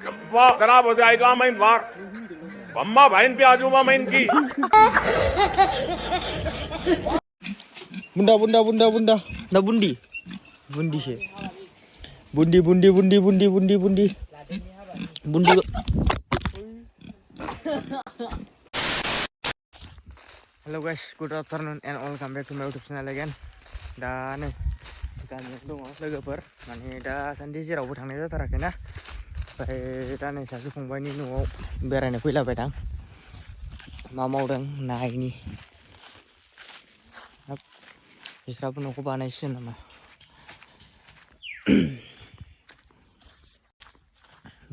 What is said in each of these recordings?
वाह खराब हो जाएगा मैं मार अम्मा बहन पे आ जाऊंगा मैं इनकी Bunda, bunda, bunda, bunda. Nah bundi. Bundi sih. Bundi, bundi, bundi, bundi, bundi, bundi. Bundi. Hello guys, good afternoon and welcome back to my YouTube channel again. Da nih, gaमियाव दङ लोगोफोर माने दासान्दि जेरावबो थांनाय जाथाराखै ना ओमफ्राय दा नै सासे फंबायनि न'आव बेरायनो फैलाबायदां मा मावदों नायनि बिस्राबो न'खौ बानायसिगोन नामा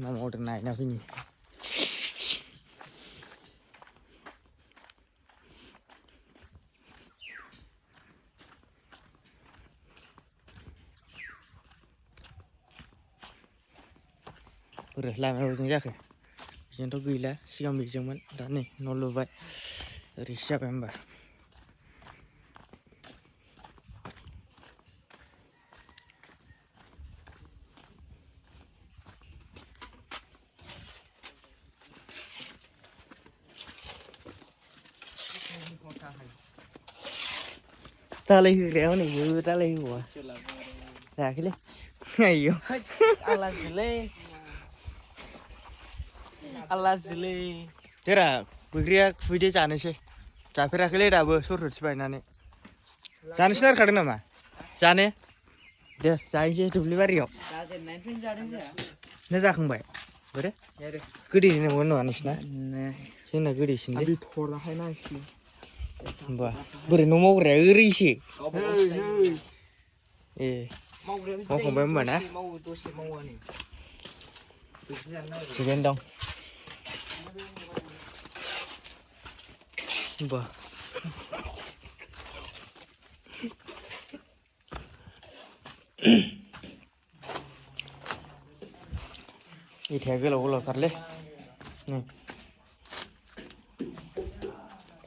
मा मावदों नायना फैनि बोरै लामायाव बोजों जाखो बिजोंथ' गैला सिगां बिजोंमोन दा नै न' लुबाय ओरैसो जाबाय होमबा दालाय होग्राया हनै दालाय होवा जायाखैलै आयौ आलासिलै देरा बैग्रिया खुबैदो जानोसै जाफेराखैलै दाबो सरथ'थि बायनानै जानोसो नारखादों नामा जानो दे जाहैसै दुब्लि बारियाव जाजेननायनिफ्रायनो जादों जोंहा ना जाखांबाय बोरो गोदै नंगौ नङा नोंसिना जोंना गोदैसिनलै थराहाय नायसै होमबा बोरै न' मावग्राया ओरैसो ए मावखांबाय होमबा ना दसे मावो थिगैनो दं होमबा इथाया गोलाव गोलावथारलै नै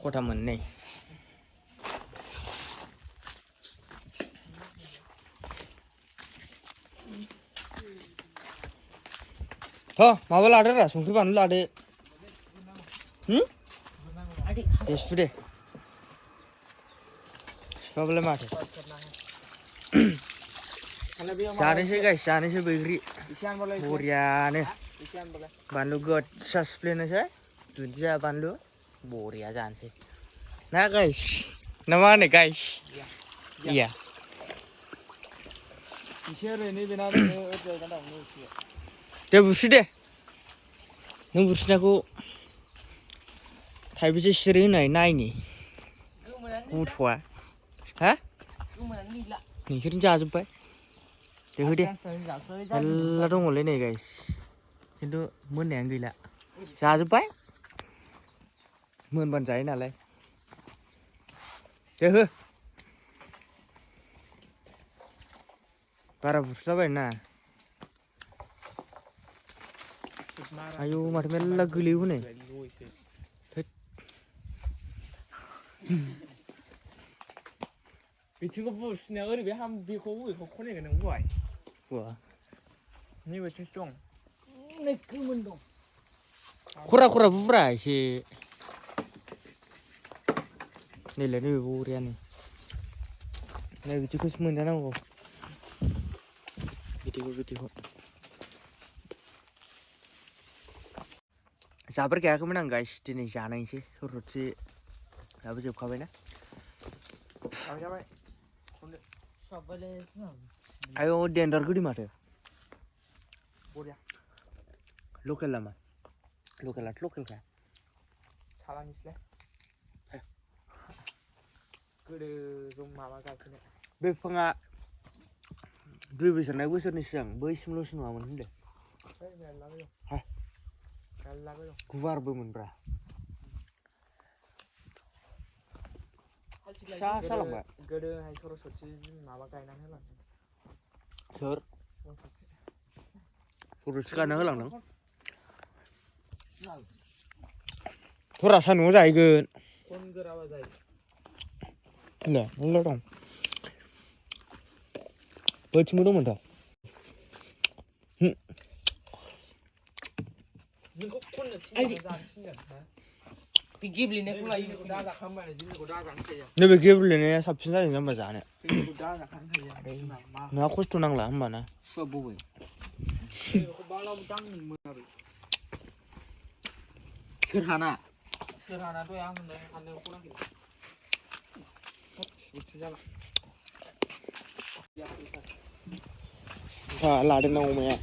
खथा मोननै थ' माबा लादो रा संख्रि बानलु लादो दे सुदो दे सिखाबालाय माथो जानोसै गाइस जानोसै बैग्रि बरियानो बानलु गोसा सिफ्लेनोसै दुन्दिया बानलु बरिया जानोसै ना गाइस ना मा होनो गाइस iya दे बुस्रि दे नों बुस्रिनायखौ थाइबेसे सिरि होनाय नायनि गथ'आ हा नोंसोरनो जाजोब्बाय दे हो दे मेल्ला दङलै नै गाइस खिन्थु मोननायानो गैला जाजोब्बाय मोनबानो जायो नालाय दे हो बारा बुस्रिलाबायनो नाङा आयौ माथो मेल्ला गोलैयो हनै बिथिंखौ बुसिनाया ओरैबाय हाम बेखौ बबेखौ खनायगोन नों बहाय बहा नैबाथिंसो दं नै गोमोन दं खरा खरा बुब्रा एसे नैलाय नैबे बरियानो नै बिदिखौसो मोनजानांगौ बिदिखौ जाफेर गायाखैमोन आं गाइस दिनै जानायसै सरथ'थि दाबो जोबखाबायना आयौ देन्जार गोदै माथो बरिया लकेल नामा लकेलाथ' लकेलखा सालानिसैलाय गोदो जों माबा गायफैनाय बे बिफाङा 2 बोसोरनि सिगां बैसिमल'सो नङामोन होनदों गुवारबो मोनब्रा फिसा जालांबाय गोदोहाय सरस्वती माबा गायनानै होलांदों सोर सरस्वती गायना होलांदों थरा सान्दुंआव जाहैगोन खन गोराबा जायो ले मेल्ला दं बैथिंबो दंमोनथ' नोंखौ खननो थिननो जानो थिनगोन हा बे गेब्लेनायखौ लायो बेखौ दा जाखांबाय जोंनिखौ दा जानो थाया नैबे गेब्लेनाया साबसिन जायो होमबा जानो जोंनिखौ दा जाखांनो थाया नोंहा खस्थ' नांला होमबाना सुआ बबे बेखौ बालाबो दांनो मोनाबो सोर हाना दहाय आं होननाय हाननायाव खनाखै बोथिसे जाला लादों ना अमाया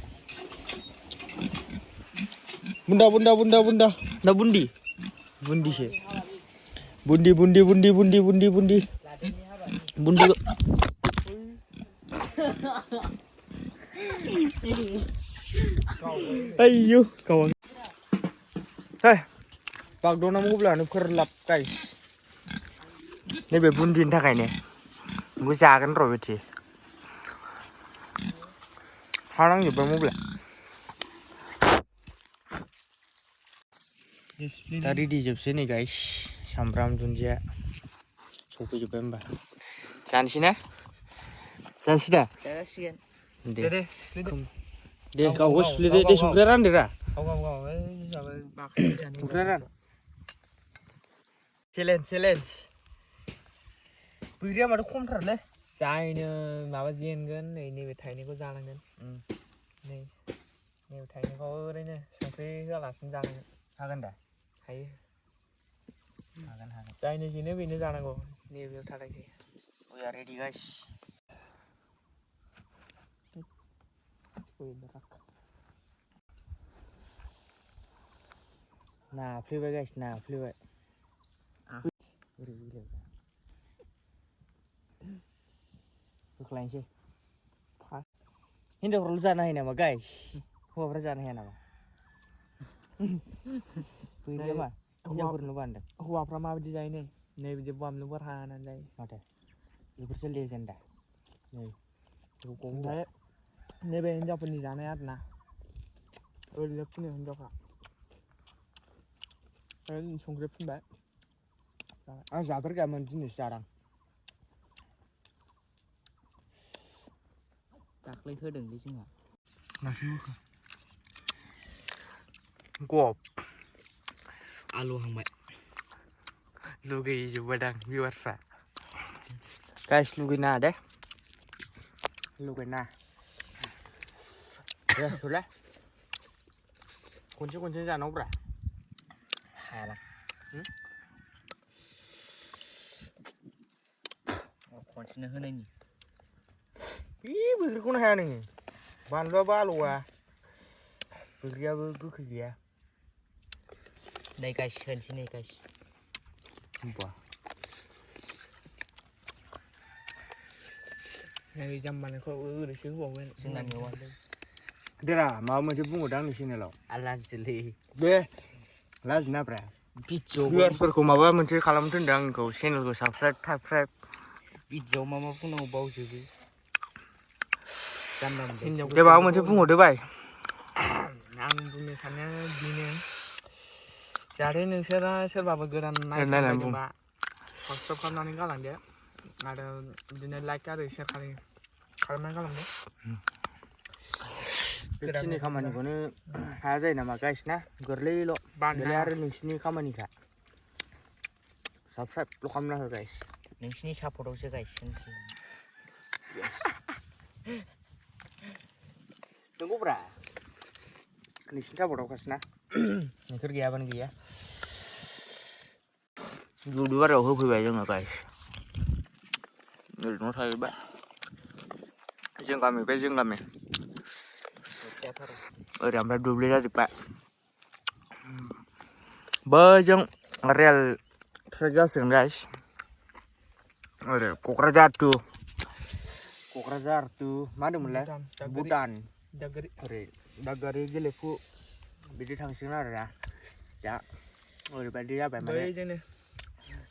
बुन्दा ना बुन्दि बुन्दिसो बुन्दि ayo kawan bagdona moblaनो फोरलाब गाइस नैबे बुन्दिनि थाखायनो बेखौ जागोन र' बिदि हानांजोब्बाय मबेला दा रेडि जोबसै नै गाइस सामब्राम दुन्दिया सफैजोब्बाय होमबा जानोसै ना जानोसै दा जासिगोन दे गावबो सुफ्लेदो दे संख्रिया रानदोरा गाव जाबाय बाखायो जानो संख्रिया रान चेलेन्ज बैग्रिया माथो खमथारलै जायनो माबा जेनगोन नैबे थाइनैखौ जानांगोन नैबे थाइनैखौ ओरैनो संख्रि होआलासिनो जानांगोन हागोन दा हायो हागोन जायनो जेनो बेनो जानांगौ नैबेयाव थानायसै we are ready guys नाफ्लेबाय गाइस नाफ्लेबाय बोख्लायनोसै हिनजावफ्राल' जानो हायो नामा गाइस हौवाफ्रा जानो हाया नामा बैग्रिया मा हिनजावफोरनो बान्दों हौवाफ्रा माबायदि जायो नै बिदि बामलु बरहा हानानै जायो माथो बेफोरसो लेजेन्डा ओमफ्राय नैबे हिनजावफोरनि जानाय आरोना ओरैनो फुनो हिनजावफ्रा संख्रि फुनबाय आं जाफेरखायामोन दिनैसो जादां दाख्लै होदोंलै जोंहा गब आलु हांबाय लुगैजोब्बायदां भिउवार्सफ्रा गाइस लुगैनाङा दे लुगैनाङा दे थौले खनसे जानांगौब्रा हायालां खनसेनो होनायनि बैग्रिखौनो हाया नोङो बानलुआबो आलौआ बैग्रियाबो गोखै गैया नै गाइस होनसै नै गाइस होमबा नै जाम्बानिखौ ओरैसो होबावगोन जोंना मेवा देरा माबा मोनसे बुंहरदों आंनि चेनेलाव आलाजिलै दे लाजिनाब्रा भिडिअ भिउवार्सफोरखौ माबा मोनसे खालामनो थिनदों आंखौ चेनेलखौ साबस्क्राइब भिडिअ मा बुंनांगौ बावजोबो जानला मोनला दे माबा मोनसे बुंहरदो बाय आं बुंनो साननाया बेनो जाहाथे नोंसोरा सोरबाबो गोदान नायसनबायदोंबा साबसक्राइब खालामनानै गालांदो आरो बिदिनो लाइक आरो शेयार खालामनानै गालांदो बेखिनि खामानिखौनो हाया जायो नामा गाइस ना गोरलैल' बेलाय आरो नोंसिनि खामानिखा साबस्क्राइबल' खालामना हो गाइस नोंसिनि सापर्टआवसो गायसिनसै नंगौब्रा नोंसिनि सापर्टआवखासो ना नोंसोर गैयाबानो गैया दुब्लिबारियाव होफैबाय जोङो गाइस ओरैनो थाहैबाय जों गामिनिफ्राय जों गामि ओरै ओमफ्राय दुब्लि जाजोब्बाय बैजों रेल ट्रेक जासिगोन गाइस ओरै क'क्राझार टु मा होनदोंमोनलाय भुटान ओरै दागगारि गेलेफु बिदि थांसिगोन आरो ना दा ओरैबायदि जाबाय माने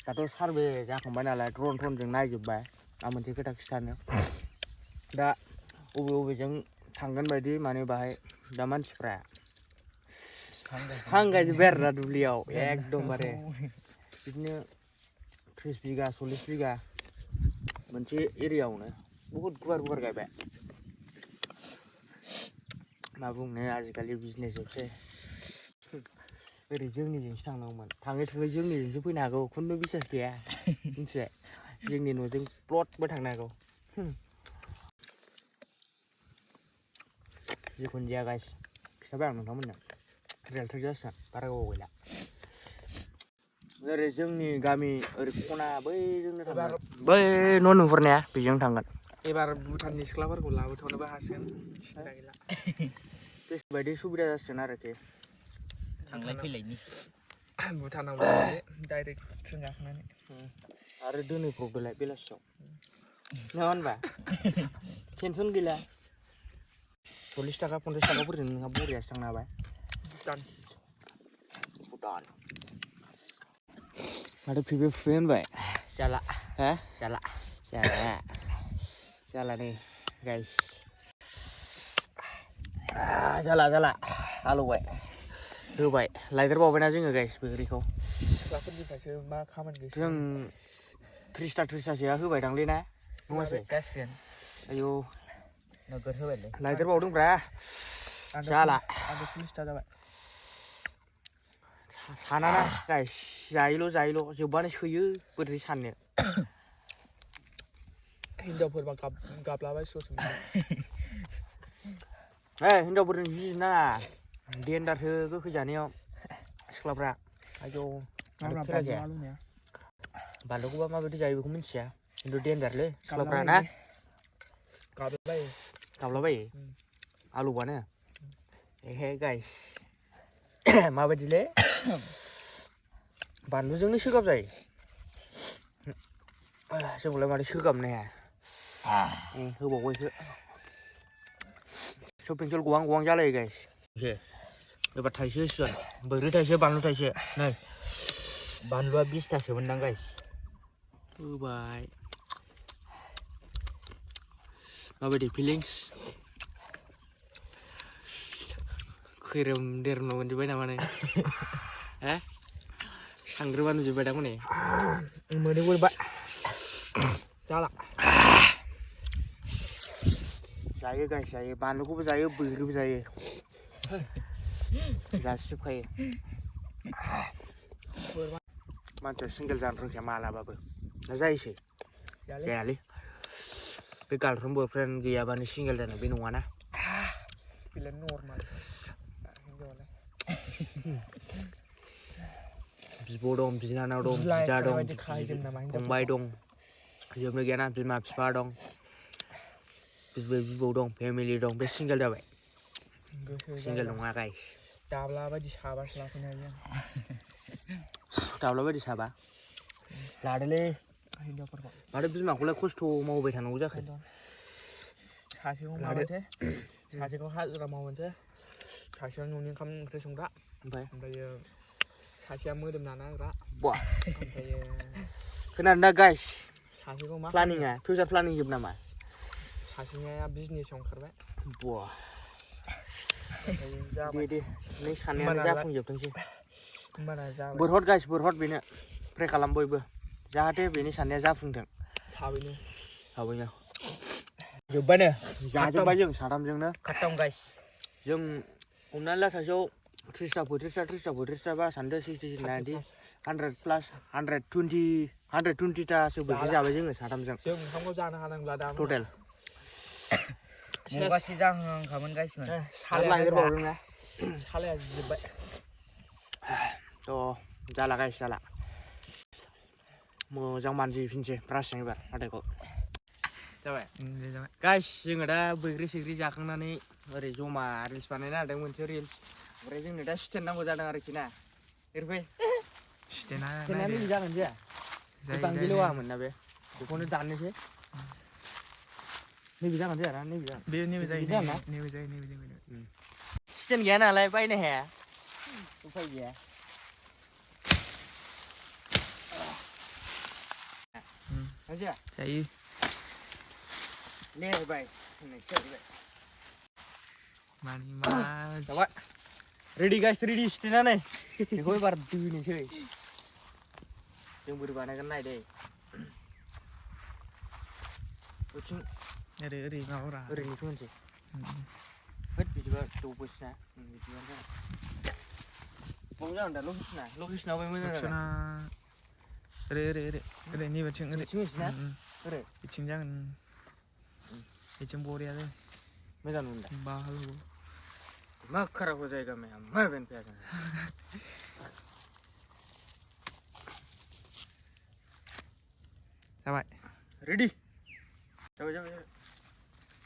दाथ' सारभे जाखांबाय नालाय ड्रनजों नायजोब्बाय आं मोनसे खोथा खिथानो दा बबेजों थांगोन बायदि माने बाहाय दा मानसिफ्रा बिफां गायजोब्बाय आरो ना दुब्लियाव एकदमबारे बिदिनो 30 बिगा 40 बिगा मोनसे एरियायावनो बहुत गुवार गायबाय मा बुंनो आजिखालि बिजनेस जोबसै ओरै जोंनिजोंसो थांनांगौमोन थाङै थुङै जोंनिजोंसो फैनो हागौ खुनु बिसास गैया मिथिबाय जोंनि न'जों प्लटबो थांनो हागौ जिखुनु जाया गाइस खिथाबाय आं नोंथांमोननो रियेलथ' जासिगोन बारा गोबाव गैला ओरै जोंनि गामि ओरै खना बैजोंनो थांगोन बै न' नुहुरनाया बेजों थांगोन एबार भुटाननि सिख्लाफोरखौ लाबोथ'नोबो हासिगोन सिन्था गैला गोसोबायदि सुबिदा जासिगोन आरोखि थांलाय फैलायनि भुटानाव डाइरेक्ट ट्रेन गाखोनानै आरो दोनहैब्रबदोलाय बेलासियाव नङा होनबा टेनसन गैला 40 थाखा 50 थाखाफोरजों नोंहा बरियासो थांनो हाबाय भुटान माथो फैबाय फुबाय होनबाय जाला हो जाला नै गाइस जाला हालौबाय होबाय लायदेरबावबायना जोङो गाइस बैग्रिखौ सिख्लाफोरनिफ्रायसो मा खामानि गैया जों 30थासोआ होबाय दांलै ना नङासै जासिगोन आयौ नोगोर होबायलै लायदेरबावदोंब्रा जाला आंबो 40था जाबाय सानाना गाइस जायोल' जोबबानो सोयो बोरै साननो हिनजावफोरबा गाबलाबायसिगौसो हिनजावफोरजों जुजिनो नाङा देन्डारसो गोखै जानायाव सिख्लाफ्रा आयौ खेला जाया बानलुखौबा माबायदि जायो बेखौ मिन्थिया खिन्थु देन्डारलै सिख्लाफ्रा ना गाबलाबायो आलौबानो एहे गाइस माबायदिलै बानलुजोंनो सोगाब जायो जोंखौलाय माथो सोगाबनो हाया होबावबायसो सब पेन्सिल गवां जालायो गाइस एबार थाइसे होसिगोन बैग्रि थाइसे बानलु थाइसे नै बानलुआ 20थासोमोन दां गाइस होबाय माबायदि फिलिंस खैरोम देरोम मोनजोब्बाय नामा नों सांग्रोबा नुजोब्बाय दां हनै मोनोबोबाय जाला जायो गाइस जायो बानलुखौबो जायो बैग्रिबो जायो जाजोबखायो मानसिया सिंगेल जानो रोंखाया मालाबाबो ना जायोसै जायालै बे गार्लफ्रेन्ड बयफ्रेन्ड गैयाबानो सिंगेल जानाय बे नङाना बेलाय नर्माल हिनजावालाय बिब' दं बिनानाव दं बिदा दं फंबाय दं जोबनो गैयाना बिमा बिफा दं बिबै बिबौ दं फेमिलि दं बे सिंगेल जाबाय सिंगेल नङा गाइस दाब्ला बायदि साबासो लाफैनो हायो दाब्ला बायदि साबा लादोलै हिनजावफोरखौ माथो बिमाखौलाय खस्थ' मावबाय थानांगौ जाखो सासेखौ माबानोसै सासेखौ हाजिरा मावनोसै सासेया न'नि ओंखाम ओंख्रि संग्रा ओमफ्रायो सासेया मोदोम नाना होग्रा ओमफ्रायो खोनादों ना गाइस सासेखौ मा प्लानिंआ फिउचार प्लानिं जोब नामा सासेया बिजनेसाव ओंखारबाय बा दे नों साननायानो जाफुंजोबथोंसै बोरहद गाइस बोरहद बेनो प्रे खालाम बयबो जाहाथे बेनि साननाया जाफुंथों थाबैनो जोब्बायनो जाजोब्बाय जों साथामजोंनो खाथाम गाइस जों हमनानै ला सासेयाव 30टा 35टा बा सानदो 60 90 100 प्लास 120टासो बैग्रि जाबाय जोङो साथामजों जों ओंखामखौ जानो हानांला दा टटेल मुगासे जाहांखामोन गाइसमोन लायदेरबावदोंना सालाया जिजोब्बाय थ' जाला गाइस जाला मोजां मानजिफिनसै ब्रासजों एबार हाथाइखौ जाबाय गाइस जोङो दा बैग्रि सैग्रि जाखांनानै ओरै जमा रिल्स बानायनो हादों मोनसे रिल्स ओमफ्राय जोंनो दा स्टेन्ड नांगौ जादों आरोखि ना एरफै स्टेन्डआ नैबे जागोन जाया बांद्रायल' होआमोन ना बे बेखौनो दाननोसै नैबे जागोन जायाना नैबे जागोन स्टेन्ड गैया नालाय बायनो हाया उफाय गैया जायो ले बाय मानि मा जाबाय रेडि गाइस रेडि स्टेन्डआ नै बेखौ एबार दोनोसै जों बोरै बानायगोन नायदे ओरै माबारा ओरैनोसो होनसै होद बिदिबा दौबोसैना बिदिबानो जागोन jangan dah lukis na apa mana? Sana ini bacing Sini sini. Kere. bacing jangan bacing boria deh Medan unda. bahalo मैं खराब हो जाएगा मैं बहन पे आ जाऊंगा Sampai. रेडी जाओ जाओ जाओ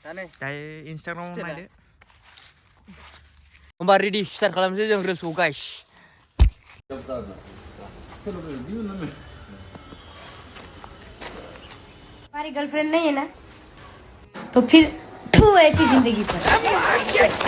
जाने Kayak Instagram Sudah. main deh. Mbak ready start kalau misalnya jangan reels guys हमारी गर्लफ्रेंड नहीं है ना तो फिर तू ऐसी जिंदगी पर